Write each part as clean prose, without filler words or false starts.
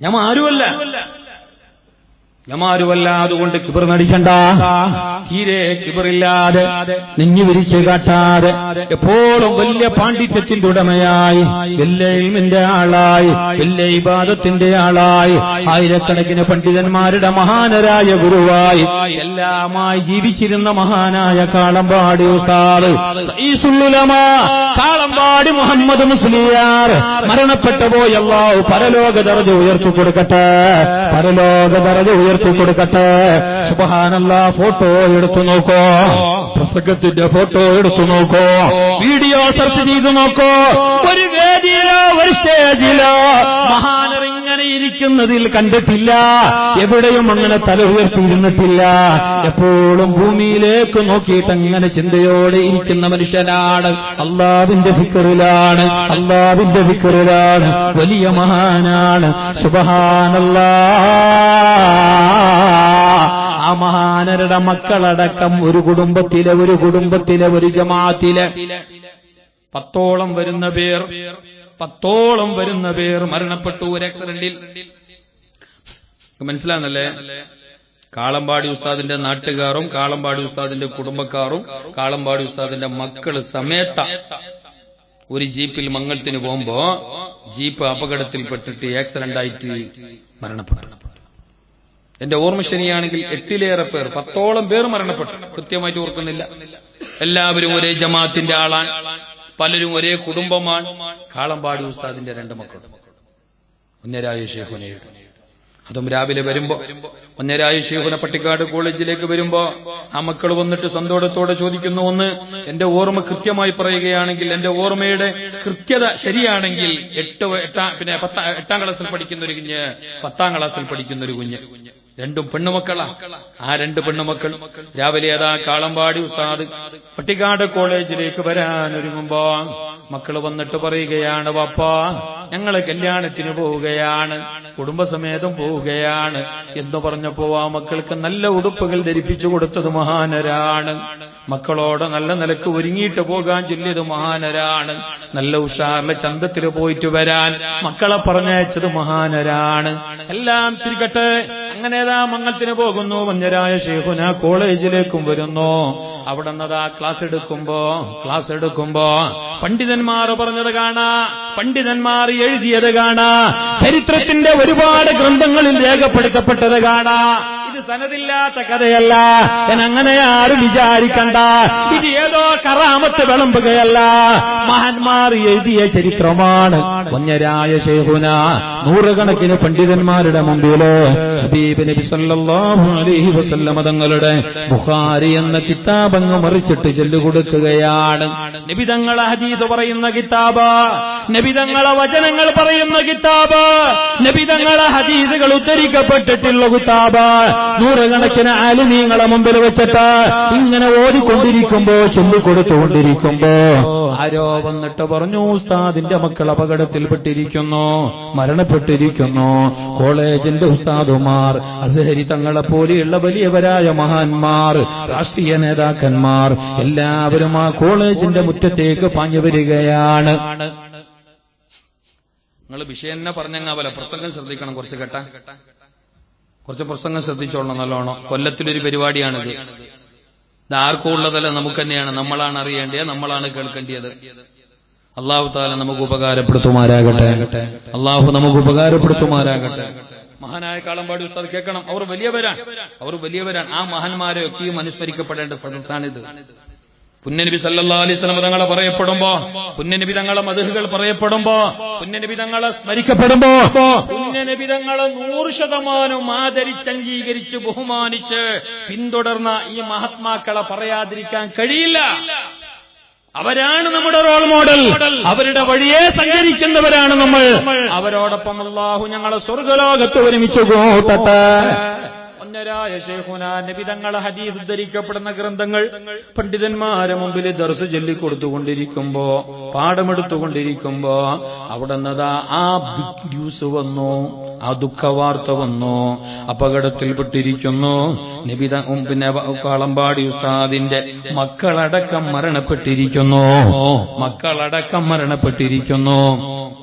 ഞമാരുമല്ല. അതുകൊണ്ട് കിബർ നടിക്കണ്ട. തീരെ കിബറില്ലാതെ നെഞ്ഞു വിരിച്ച് കാട്ടാതെ എപ്പോഴും വലിയ പാണ്ഡിത്യത്തിന്റെ ഉടമയായി, വലിയ ഇൽമിന്റെ ആളായി, വലിയ ഇബാദത്തിന്റെ ആളായി, ആയിരക്കണക്കിന് പണ്ഡിതന്മാരുടെ മഹാനരായ ഗുരുവായി എല്ലാമായി ജീവിച്ചിരുന്ന മഹാനായ കാളമ്പാടി ഉസ്താദ് റഈസുൽ ഉലമാ കാളമ്പാടി മുഹമ്മദ് മുസ്ലിയാർ മരണപ്പെട്ടു പോയി. അല്ലാഹു പരലോക ദറജ ഉയർത്തി കൊടുക്കട്ടെ, പരലോക ദറജ ഉയർത്തി കൊടുക്കട്ടെ. സുബ്ഹാനല്ലാഹ്. ഫോട്ടോ എടുത്തു നോക്കോ, പ്രസംഗത്തിന്റെ ഫോട്ടോ എടുത്തു നോക്കോ, വീഡിയോ സെർച്ച് ചെയ്തു നോക്കോ. ഒരു വേദിയിലോ ഒരു സ്റ്റേജിലോ മഹാനർ ഇങ്ങനെ ഇരിക്കുന്നതിൽ കണ്ടിട്ടില്ല. എവിടെയും അങ്ങനെ തല ഉയർത്തിയിരുന്നിട്ടില്ല. എപ്പോഴും ഭൂമിയിലേക്ക് നോക്കിയിട്ട് അങ്ങനെ ചിന്തയോടെ ഇരിക്കുന്ന മനുഷ്യനാണ്. അല്ലാഹുവിന്റെ ഫിക്റിലാണ്, അല്ലാഹുവിന്റെ ഫിക്റിലാണ്. വലിയ മഹാനാണ്. സുബ്ഹാനല്ലാഹ്. ആ മഹാനരുടെ മക്കളടക്കം ഒരു കുടുംബത്തിലെ ഒരു ജമാഅത്തിലെ 10ഓളം വരുന്ന പേർ മരണപ്പെട്ടു ഒരു ആക്സിഡന്റിൽ. മനസ്സിലാകുന്നല്ലേ? കാളമ്പാടി ഉസ്താദിന്റെ നാട്ടുകാരും കാളമ്പാടി ഉസ്താദിന്റെ കുടുംബക്കാരും കാളമ്പാടി ഉസ്താദിന്റെ മക്കള് സമേത ഒരു ജീപ്പിൽ മംഗളത്തിന് പോകുമ്പോ ജീപ്പ് അപകടത്തിൽപ്പെട്ടിട്ട് ആക്സിഡന്റ് ആയിട്ട് മരണപ്പെട്ടു. എന്റെ ഓർമ്മ ശരിയാണെങ്കിൽ 8ലേറെ പേർ, 10ഓളം പേർ മരണപ്പെട്ടു. കൃത്യമായിട്ട് ഓർക്കുന്നില്ല. എല്ലാവരും ഒരേ ജമാഅത്തിന്റെ ആളാണ്, പലരും ഒരേ കുടുംബമാണ്. കാളമ്പാടി ഉസ്താദിന്റെ 2 മക്കൾ ഒന്നരായ ശൈഖുനയുടെ. അതും രാവിലെ വരുമ്പോ ഒന്നരായ ശൈഖുന പട്ടിക്കാട് കോളേജിലേക്ക് വരുമ്പോ ആ മക്കൾ വന്നിട്ട് സന്തോഷത്തോടെ ചോദിക്കുന്നു, ഒന്ന് എന്റെ ഓർമ്മ കൃത്യമായി പറയുകയാണെങ്കിൽ, എന്റെ ഓർമ്മയുടെ കൃത്യത ശരിയാണെങ്കിൽ 8ാം ക്ലാസ്സിൽ പഠിക്കുന്ന ഒരു കുഞ്ഞ്, 10ാം ക്ലാസ്സിൽ പഠിക്കുന്ന ഒരു കുഞ്ഞ്, 2 പെണ്ണുമക്കളാ. ആ 2 പെണ്ണുമക്കൾ രാവിലെ അതാ കാളമ്പാടി ഉസ്താദ് പട്ടിക്കാട് കോളേജിലേക്ക് വരാനൊരുങ്ങുമ്പോ മക്കള് വന്നിട്ട് പറയുകയാണ്, വാപ്പാ ഞങ്ങള് കല്യാണത്തിന് പോവുകയാണ്, കുടുംബസമേതം പോവുകയാണ് എന്ന് പറഞ്ഞപ്പോ ആ മക്കൾക്ക് നല്ല ഉടുപ്പുകൾ ധരിപ്പിച്ചു കൊടുത്തത് മഹാനരാണ്. മക്കളോട് നല്ല നിലക്ക് ഒരുങ്ങിയിട്ട് പോകാൻ ചൊല്ലിയത് മഹാനരാണ്. നല്ല ഉഷാറിലെ ചന്തത്തിൽ പോയിട്ട് വരാൻ മക്കളെ പറഞ്ഞയച്ചത് മഹാനരാണ്. എല്ലാം ചുരുക്കട്ടെ, അങ്ങനെതാ മംഗളത്തിന് പോകുന്നു. വന്യരായ ശൈഖുന കോളേജിലേക്കും വരുന്നു. അവിടെ നിന്നതാ ക്ലാസ് എടുക്കുമ്പോ പണ്ഡിതന്മാർ പറഞ്ഞത് കാണാ, പണ്ഡിതന്മാർ എഴുതിയത് കാണാ, ചരിത്രത്തിന്റെ ഒരുപാട് ഗ്രന്ഥങ്ങളിൽ രേഖപ്പെടുത്തപ്പെട്ടത് കാണാ. ഇത് സനദില്ലാത്ത കഥയല്ല, അങ്ങനെ ആരും വിചാരിക്കണ്ട. ഇത് ഏതോ കറാമത്ത് വിളമ്പുകയല്ല, മഹാന്മാർ എഴുതിയ ചരിത്രമാണ്. വന്യരായ ശൈഖുന നൂറുകണക്കിന് പണ്ഡിതന്മാരുടെ മുമ്പില് ഹബീബ് നബി സല്ലല്ലാഹു അലൈഹി വസല്ലം തങ്ങളുടെ ബുഖാരി എന്ന കിതാബങ്ങ് മറിച്ചിട്ട് ചൊല്ലിക്കൊടുക്കുകയാണ്. നബി തങ്ങളെ ഹദീസ് പറയുന്ന കിതാബ്, നബി തങ്ങളെ വചനങ്ങൾ പറയുന്ന കിതാബ്, നബി തങ്ങളെ ഹദീസുകൾ ഉദ്ധരിക്കപ്പെട്ടിട്ടുള്ള കിതാബ് നൂറുകണക്കിന് ആലിമീങ്ങളെ മുമ്പിൽ വെച്ചിട്ട് ഇങ്ങനെ ഓടിക്കൊണ്ടിരിക്കുമ്പോ ചൊല്ലിക്കൊടുത്തുകൊണ്ടിരിക്കുമ്പോ ആരോ വന്നിട്ട് പറഞ്ഞു, ഉസ്താദിന്റെ മക്കൾ അപകടത്തിൽപ്പെട്ടിരിക്കുന്നു, മരണപ്പെട്ടിരിക്കുന്നു. കോളേജിന്റെ ഉസ്താദുമാർ, അസ്ഹരി തങ്ങളെ പോലെയുള്ള വലിയവരായ മഹാന്മാർ, രാഷ്ട്രീയ നേതാക്കന്മാർ എല്ലാവരും ആ കോളേജിന്റെ മുറ്റത്തേക്ക് പാഞ്ഞു വരികയാണ്. നിങ്ങൾ വിഷയം തന്നെ പറഞ്ഞങ്ങാവല, പ്രസംഗം ശ്രദ്ധിക്കണം. കുറച്ച് പ്രസംഗം ശ്രദ്ധിച്ചോളണം നല്ലോണം. കൊല്ലത്തിലൊരു പരിപാടിയാണിത്. ഇത് ആർക്കും ഉള്ളതല്ല, നമുക്ക് തന്നെയാണ്. നമ്മളാണ് അറിയേണ്ടത്, നമ്മളാണ് കേൾക്കേണ്ടത്. അള്ളാഹു താല നമുക്ക് ഉപകാരപ്പെടുത്തുമാരാകട്ടെ. മഹാനായ കാളമ്പാടി ഉസ്താദ് കേൾക്കണം. അവർ വലിയവരാണ്. ആ മഹാന്മാരെ ഒക്കെയും അനുസ്മരിക്കപ്പെടേണ്ട സദസ്സാണിത്. പുണ്യനബി സല്ലല്ലാഹു അലൈഹി വസല്ലം തങ്ങളെ പറയപ്പെടുമ്പോ, പുണ്യനബി തങ്ങളെ മദ്ഹുകൾ പറയപ്പെടുമ്പോ, പുണ്യനബി തങ്ങളെ സ്മരിക്കപ്പെടുമ്പോ, പുണ്യനബി തങ്ങളെ 100% ആദരിച്ച് അംഗീകരിച്ച് ബഹുമാനിച്ച് പിന്തുടർന്ന ഈ മഹാത്മാക്കളെ പറയാതിരിക്കാൻ കഴിയില്ല. അവരാണ് നമ്മുടെ റോൾ മോഡൽ. അവരുടെ വഴിയെ സഞ്ചരിക്കുന്നവരാണ് നമ്മൾ. അവരോടൊപ്പം അല്ലാഹു ഞങ്ങളെ സ്വർഗ്ഗലോകത്ത് ഒരുമിച്ച് കൂട്ടട്ടെ. ഒന്നരായ ശൈഖുന നബി തങ്ങളെ ഹദീസ് ഉദ്ധരിക്കപ്പെടുന്ന ഗ്രന്ഥങ്ങൾ പണ്ഡിതന്മാരെ മുമ്പിൽ ദർസ് ചൊല്ലിക്കൊടുത്തുകൊണ്ടിരിക്കുമ്പോ, പാഠമെടുത്തുകൊണ്ടിരിക്കുമ്പോ അവിടെ നിന്നതാ ആ ബിഗ് ന്യൂസ് വന്നു, ആ ദുഃഖവാർത്ത വന്നു. അപകടത്തിൽപ്പെട്ടിരിക്കുന്നു. പിന്നെ കാളമ്പാടി ഉസ്താദിന്റെ മക്കളടക്കം മരണപ്പെട്ടിരിക്കുന്നു.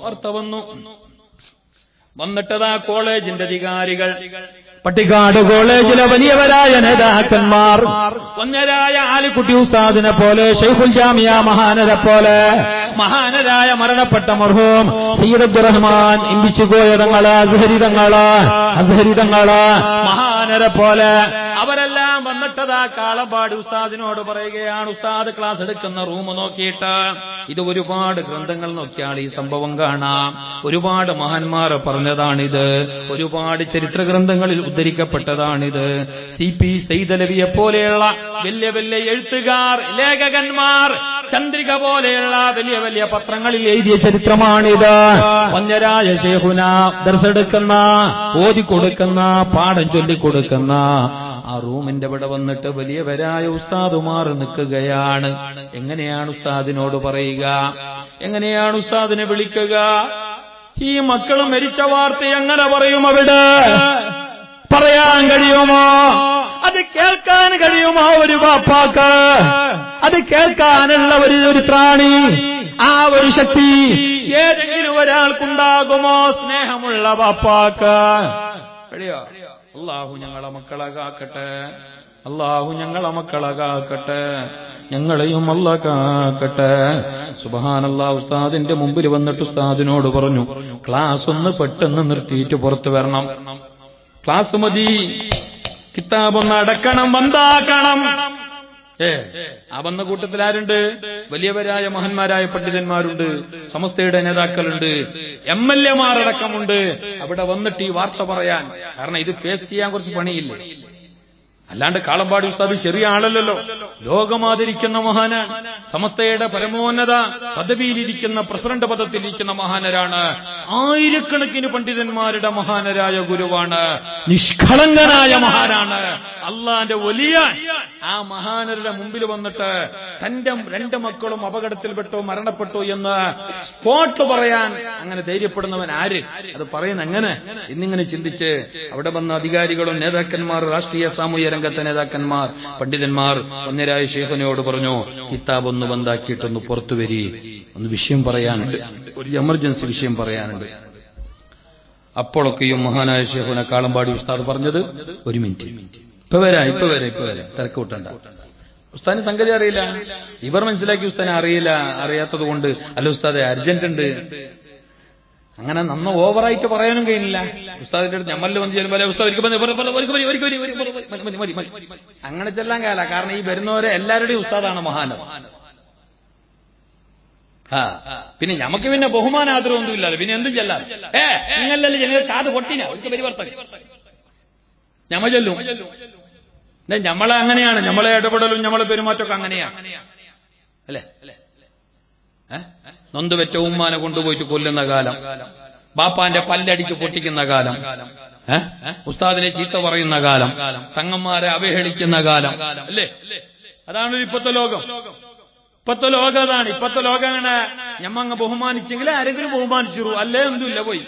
വാർത്ത വന്നു. വന്നിട്ടതാ കോളേജിന്റെ അധികാരികൾ, പട്ടിക്കാട് കോളേജിലെ വലിയവരായ നേതാക്കന്മാർ, വന്യരായ ആലിക്കുട്ടി ഉസ്താദിനെ പോലെ, ശൈഖുൽ ജാമിയ മഹാനരെ പോലെ, മഹാനരായ മരണപ്പെട്ട മർഹൂം സയ്യിദ് അബ്ദുറഹ്മാൻ ഇമ്പിച്ചുകോയ തങ്ങള്, അസ്ഹരി തങ്ങള് മഹാനരെ പോലെ അവരെല്ലാം വന്നിട്ടതാ കാളമ്പാടി ഉസ്താദിനോട് പറയുകയാണ്, ഉസ്താദ് ക്ലാസ് എടുക്കുന്ന റൂം നോക്കിയിട്ട് ഇത് ഒരുപാട് ഗ്രന്ഥങ്ങൾ നോക്കിയാൽ ഈ സംഭവം കാണാം, ഒരുപാട് മഹാന്മാർ പറഞ്ഞതാണിത്, ഒരുപാട് ചരിത്ര ഗ്രന്ഥങ്ങളിൽ ഉദ്ധരിക്കപ്പെട്ടതാണിത്. CP സൈദലവിയെ പോലെയുള്ള വലിയ വലിയ എഴുത്തുകാർ, ലേഖകന്മാർ, ചന്ദ്രിക പോലെയുള്ള വലിയ വലിയ പത്രങ്ങളിൽ എഴുതിയ ചരിത്രമാണിത്. വന്യരായ ശൈഖുന ദർസെടുക്കുന്ന, ഓതിക്കൊടുക്കുന്ന, പാഠം ചൊല്ലിക്കൊടുക്കുന്ന ആ റൂമിന്റെ ഇവിടെ വന്നിട്ട് വലിയവരായ ഉസ്താദുമാർ നിൽക്കുകയാണ്. എങ്ങനെയാണ് ഉസ്താദിനോട് പറയുക? എങ്ങനെയാണ് ഉസ്താദിനെ വിളിക്കുക? ഈ മക്കൾ മരിച്ച വാർത്ത എങ്ങനെ പറയും? അവിടെ പറയാൻ കഴിയുമോ? അത് കേൾക്കാൻ കഴിയുമോ ഒരു ബാപ്പാക്ക്? അത് കേൾക്കാനുള്ള ഒരു ത്രാണി, ആ ഒരു ശക്തി ഏതെങ്കിലും ഒരാൾക്കുണ്ടാകുമോ? സ്നേഹമുള്ള ബാപ്പാക്ക് കഴിയോ? അല്ലാഹു ഞങ്ങളെ മക്കളെ കാക്കട്ടെ, അല്ലാഹു ഞങ്ങളെ മക്കളെ കാക്കട്ടെ, ഞങ്ങളെയും അല്ലാഹു കാക്കട്ടെ. സുബ്ഹാനല്ലാഹ്. ഉസ്താദിന്റെ മുമ്പിൽ വന്നിട്ട് ഉസ്താദിനോട് പറഞ്ഞു, ക്ലാസ് ഒന്ന് പെട്ടെന്ന് നിർത്തിയിട്ട് പുറത്തു വരണം, ക്ലാസ് മതി, കിതാബൊന്ന് അടക്കണം, ബന്ധാക്കണം. ആ വന്ന കൂട്ടത്തിൽ ആരുണ്ട്? വലിയവരായ മഹാന്മാരായ പണ്ഡിതന്മാരുണ്ട്, സമസ്തയുടെ നേതാക്കളുണ്ട്, MLA മാരടക്കമുണ്ട്. അവിടെ വന്നിട്ട് ഈ വാർത്ത പറയാൻ, കാരണം ഇത് ഫേസ് ചെയ്യാൻ കുറച്ച് പണിയില്ലേ. അല്ലാണ്ട് കാളമ്പാടി ഉസ്താദ് ചെറിയ ആളല്ലല്ലോ, ലോകമാതിരിക്കുന്ന മഹാനാണ്, സമസ്തയുടെ പരമോന്നത പദവിയിലിരിക്കുന്ന, പ്രസിഡന്റ് പദത്തിലിരിക്കുന്ന മഹാനരാണ്, ആയിരക്കണക്കിന് പണ്ഡിതന്മാരുടെ മഹാനരായ ഗുരുവാണ്, നിഷ്കളങ്കനായ മഹാനാണ്, അള്ളാന്റെ വലിയ ആ മഹാനരുടെ മുമ്പിൽ വന്നിട്ട് തന്റെ 2 മക്കളും അപകടത്തിൽപ്പെട്ടു, മരണപ്പെട്ടു എന്ന് സ്പോട്ട് പറയാൻ അങ്ങനെ ധൈര്യപ്പെടുന്നവൻ ആര്? അത് പറയുന്ന എങ്ങനെ? എന്നിങ്ങനെ ചിന്തിച്ച് അവിടെ വന്ന അധികാരികളും നേതാക്കന്മാർ, രാഷ്ട്രീയ സാമൂഹ്യ രംഗത്തെ നേതാക്കന്മാർ, പണ്ഡിതന്മാർ വന്യരായ ശൈഖിനോട് പറഞ്ഞു, കിതാബ് ഒന്ന് ബന്ധാക്കിയിട്ടൊന്ന് പുറത്തു വരി, ഒന്ന് വിഷയം പറയാനുണ്ട്, ഒരു എമർജൻസി വിഷയം പറയാനുണ്ട്. അപ്പോഴൊക്കെയും മഹാനായ ശൈഖുന കാളമ്പാടി ഉസ്താദ് പറഞ്ഞത്, 1 മിനിറ്റ്, ഇപ്പൊ വരാം, തിരക്ക് കൂട്ടണ്ട. ഉസ്താദിന് സംഗതി അറിയില്ല, ഇവർ മനസ്സിലാക്കി ഉസ്താദിനെ അറിയില്ല. അറിയാത്തത് കൊണ്ട്, അല്ല ഉസ്താദെ അർജന്റ് ഉണ്ട്, അങ്ങനെ നന്ന ഓവറായിട്ട് പറയാനും കഴിയില്ല. ഉസ്താദിന്റെ അടുത്ത് ഞമ്മല് വന്ന് ചെല്ലുമ്പോൾ അങ്ങനെ ചെല്ലാൻ കാല. കാരണം ഈ വരുന്നവരെ എല്ലാവരുടെയും ഉസ്താദാണ് മഹാനം. പിന്നെ നമുക്ക് പിന്നെ ബഹുമാന ആദരവൊന്നും ഇല്ലല്ലോ, പിന്നെ എന്തും ചെല്ലാൻ. നിങ്ങളല്ലേ ജനങ്ങൾ കാത് പൊട്ടിന ഒരു പരിവർത്തനം ഞമ്മ ചെല്ലും. ഞമ്മളെ അങ്ങനെയാണ്, ഞമ്മളെ ഇടപെടലും ഞമ്മളെ പെരുമാറ്റമൊക്കെ അങ്ങനെയാണ് അല്ലേ? നൊന്തുപെറ്റ ഉമ്മാനെ കൊണ്ടുപോയിട്ട് കൊല്ലുന്ന കാലം, ബാപ്പാന്റെ പല്ലടിച്ച് പൊട്ടിക്കുന്ന കാലം, ഉസ്താദിനെ ചീത്ത പറയുന്ന കാലം, തങ്ങന്മാരെ അവഹേളിക്കുന്ന കാലം അല്ലേ? അതാണ് ഇപ്പത്തെ ലോകം. ഇപ്പത്തെ ലോകം അതാണ്. ഇപ്പത്തെ ലോകം അങ്ങനെ ഞമ്മങ്ങ് ബഹുമാനിച്ചെങ്കിൽ ആരെങ്കിലും ബഹുമാനിച്ചു, അല്ലേ എന്തുമില്ല, പോയി.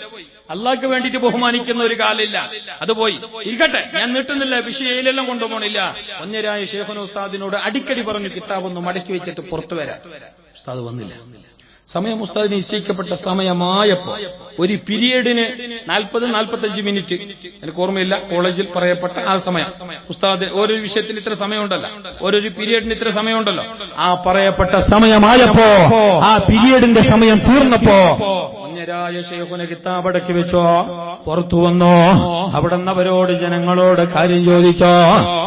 അള്ളാഹ്ക്ക് വേണ്ടിയിട്ട് ബഹുമാനിക്കുന്ന ഒരു കാലില്ല, അത് പോയി. ഇരിക്കട്ടെ, ഞാൻ നീട്ടുന്നില്ല, വിഷയയിലെല്ലാം കൊണ്ടുപോകണില്ല. വന്യരായ ശൈഖുന ഉസ്താദിനോട് അടിക്കടി പറഞ്ഞു, കിതാബൊന്ന് മടക്കി വെച്ചിട്ട് പുറത്തു വരാം. ഉസ്താദ് വന്നില്ല. സമയം ഉസ്താദിന് നിശ്ചയിക്കപ്പെട്ട സമയമായപ്പോ ഒരു പീരിയഡിന് 40-45 മിനിറ്റ്, എനിക്ക് ഓർമ്മയില്ല, കോളേജിൽ പറയപ്പെട്ട ആ സമയം. ഉസ്താദ് ഓരോ വിഷയത്തിന് ഇത്ര സമയമുണ്ടല്ലോ, ഓരോ പീരിയഡിന് ഇത്ര സമയമുണ്ടല്ലോ. ആ പറയപ്പെട്ട സമയമായപ്പോ, ആ പീരിയഡിന്റെ സമയം തീർന്നപ്പോ വന്യരായ ശൈഖുന കിതാബ് അടക്കി വെച്ചോ, പുറത്തു വന്നോ, അവിടെ അവരോട് ജനങ്ങളോട് കാര്യം ചോദിച്ചോ,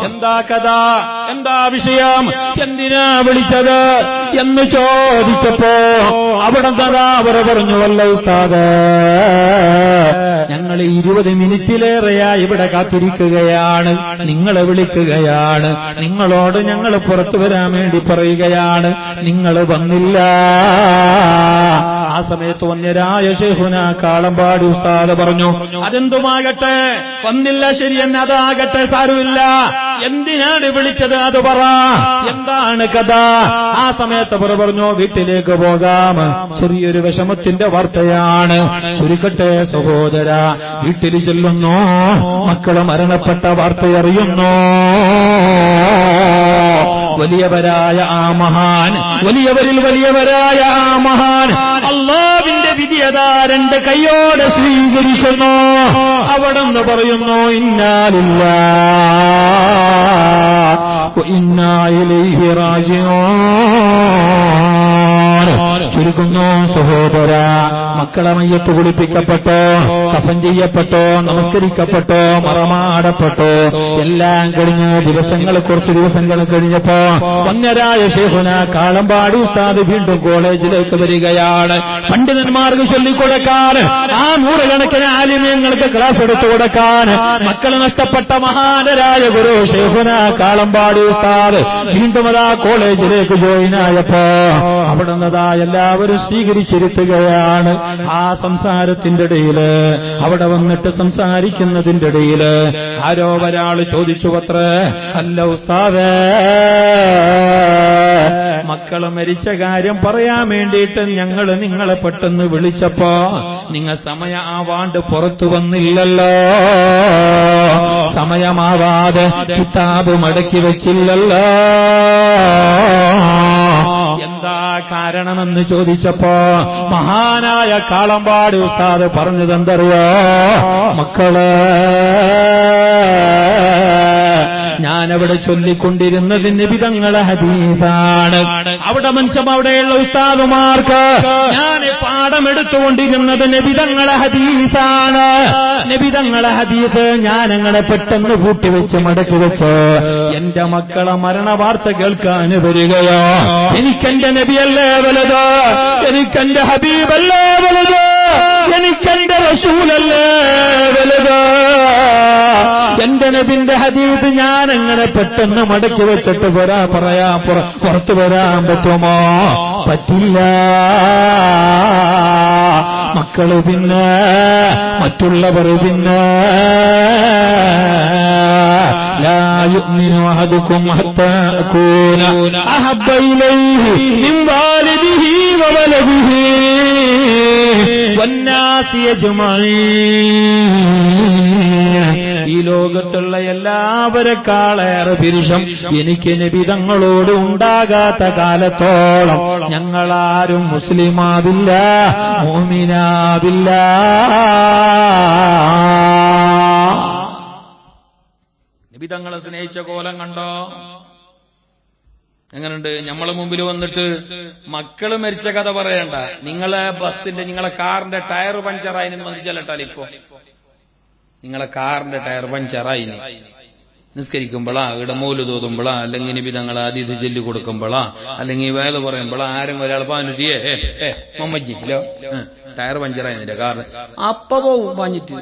എന്താ കഥ, എന്താ വിഷയം, എന്തിനാ വിളിച്ചത് എന്ന് ചോദിച്ചപ്പോ അവിടെ അവർ പറഞ്ഞു, വല്ല ഉസ്താദ്, ഞങ്ങൾ 20 മിനിറ്റിലേറെയായി ഇവിടെ കാത്തിരിക്കുകയാണ്, നിങ്ങളെ വിളിക്കുകയാണ്, നിങ്ങളോട് ഞങ്ങൾ പുറത്തു വരാൻ വേണ്ടി പറയുകയാണ്, നിങ്ങൾ വന്നില്ല. ആ സമയത്ത് വന്യരായ ശൈഖുന കാളമ്പാടി ഉസ്താദ് പറഞ്ഞു, അതെന്തുമാകട്ടെ, വന്നില്ല ശരിയെന്ന്, അതാകട്ടെ, സാരമില്ല, എന്തിനാണ് വിളിച്ചത് അത് പറ, എന്താണ് കഥ? ആ സമയത്ത് അവർ പറഞ്ഞു, വീട്ടിലേക്ക് പോകാം, ചെറിയൊരു വിഷമത്തിന്റെ വാർത്തയാണ്. ചുരുക്കട്ടെ സഹോദര, വീട്ടിൽ ചെല്ലുന്നു, മക്കള് മരണപ്പെട്ട വാർത്ത അറിയുന്നു. വലിയവരായ ആ മഹാൻ, വലിയവരിൽ വലിയവരായ ആ മഹാൻ അല്ലാഹുവിന്റെ വിധിയതാ രണ്ട് കൈയോടെ സ്വീകരിക്കുന്നു. അവിടെന്ന് പറയുന്നു ഇന്നാ ലില്ലാഹി വ ഇന്നാ ഇലൈഹി റാജിഊൻ. ചുരുക്കുന്നു സഹോദര, മക്കളെ മയ്യത്ത് കുളിപ്പിക്കപ്പെട്ടോ, കഫൻ ചെയ്യപ്പെട്ടോ, നമസ്കരിക്കപ്പെട്ടോ, മറമാടപ്പെട്ടോ, എല്ലാം കഴിഞ്ഞ് കുറച്ച് ദിവസങ്ങൾ കഴിഞ്ഞപ്പോ വന്യരായ ശൈഖുന കാളമ്പാടി ഉസ്താദ് വീണ്ടും കോളേജിലേക്ക് വരികയാണ്. പണ്ഡിതന്മാർക്ക് ചൊല്ലിക്കൊടുക്കാൻ, ആ നൂറുകണക്കിന് ആലിമ്യങ്ങൾക്ക് ക്ലാസ് എടുത്തു കൊടുക്കാൻ മക്കൾ നഷ്ടപ്പെട്ട മഹാനരായ ഗുരു ശൈഖുന കാളമ്പാടി ഉസ്താദ് വീണ്ടും അതാ കോളേജിലേക്ക് ജോയിൻ ആയപ്പോ അവിടെ നിന്നതാ എല്ലാവരും സ്വീകരിച്ചിരുത്തുകയാണ്. ആ സംസാരത്തിന്റെ ഇടയില്, അവിടെ വന്നിട്ട് സംസാരിക്കുന്നതിന്റെ ഇടയില് ആരോ ഒരാൾ ചോദിച്ചു അത്രേ, അല്ല ഉസ്താദേ, മക്കള് മരിച്ച കാര്യം പറയാൻ വേണ്ടിയിട്ട് ഞങ്ങൾ നിങ്ങളെ പെട്ടെന്ന് വിളിച്ചപ്പോ നിങ്ങൾ സമയമാവാണ്ട് പുറത്തു വന്നില്ലല്ലോ, സമയമാവാതെ കിതാബ് മടക്കി വെച്ചില്ലല്ലോ, എന്താ കാരണമെന്ന് ചോദിച്ചപ്പോ മഹാനായ കാളമ്പാടി ഉസ്താദ് പറഞ്ഞതെന്തറിയോ, മക്കളെ ഞാനവിടെ ചൊല്ലിക്കൊണ്ടിരുന്നത് നബിതങ്ങളെ ഹദീസാണ്. അവിടെ അവിടെയുള്ള ഉസ്താദുമാർക്ക് ഞാൻ പാഠമെടുത്തുകൊണ്ടിരുന്നത് നബിതങ്ങളെ ഹദീസാണ്. നബിതങ്ങളെ ഹദീസ് ഞാനങ്ങനെ പെട്ടെന്ന് കൂട്ടിവെച്ച് മടക്കി വെച്ച് എന്റെ മക്കളെ മരണ വാർത്ത കേൾക്കാൻ വരികയോ, എനിക്കെന്റെ നബിയല്ലേ വലുത്, എനിക്കെന്റെ ഹബീബല്ലേ വലുത്, എനിക്കെന്റെ റസൂലല്ലേ വലുത്, എന്റെ നബിന്റെ ഹദീസ് ഞാൻ എങ്ങനെ പെട്ടെന്ന് മടക്കി വെച്ചിട്ട് പുറത്തു വരാൻ പറ്റുമോ? പറ്റില്ല. മക്കള് പിന്നെ മറ്റുള്ളവർ പിന്നെ ലാ യുഅ്മിനു അഹദുക്കും ഹത്താ അകൂന അഹബ്ബ ഇലൈഹി മിൻ വാലിദിഹി വവലദിഹി വന്നാസി അജ്മഈൻ. ഈ ലോകത്തുള്ള എല്ലാവരെക്കാളേറെ പുരുഷം എനിക്ക് നബി തങ്ങളോട് ഉണ്ടാകാത്ത കാലത്തോളം ഞങ്ങളാരും മുസ്ലിമാവില്ല, മുഅ്മിനാവില്ല. നബി തങ്ങളെ സ്നേഹിച്ച കോലം കണ്ടോ? എങ്ങനുണ്ട്? നമ്മളെ മുമ്പിൽ വന്നിട്ട് മക്കള് മരിച്ച കഥ പറയണ്ട, നിങ്ങളെ ബസ്സിന്റെ നിങ്ങളെ കാറിന്റെ ടയർ പഞ്ചറായി മതിച്ചല്ലട്ടാൽ ഇപ്പോ നിങ്ങളെ കാറിന്റെ ടയർ പഞ്ചറായി നിസ്കരിക്കുമ്പോളാ, ഇവിടെ മോല് തോതുമ്പോളാ, അല്ലെങ്കിൽ നബി തങ്ങളെ അതീത് ചൊല്ലി കൊടുക്കുമ്പോളാ, അല്ലെങ്കിൽ വേല പറയുമ്പോളാ, ആരും ഒരാൾ പാഞ്ഞിട്ട് മമ്മജില്ലോ ടയർ പഞ്ചറായി നിന്റെ കാറിന് അപ്പൊ പോവും പാഞ്ഞിട്ട്.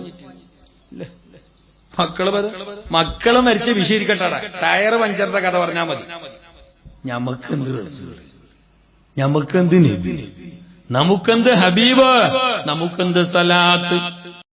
മക്കള് മരിച്ച വിശീരിക്കട്ടാടാ, ടയർ പഞ്ചറിന്റെ കഥ പറഞ്ഞാൽ മതി. നമുക്കെന്ത് നബി, നമുക്കെന്ത് ഹബീബ്, നമുക്കെന്ത് സലാത്ത്.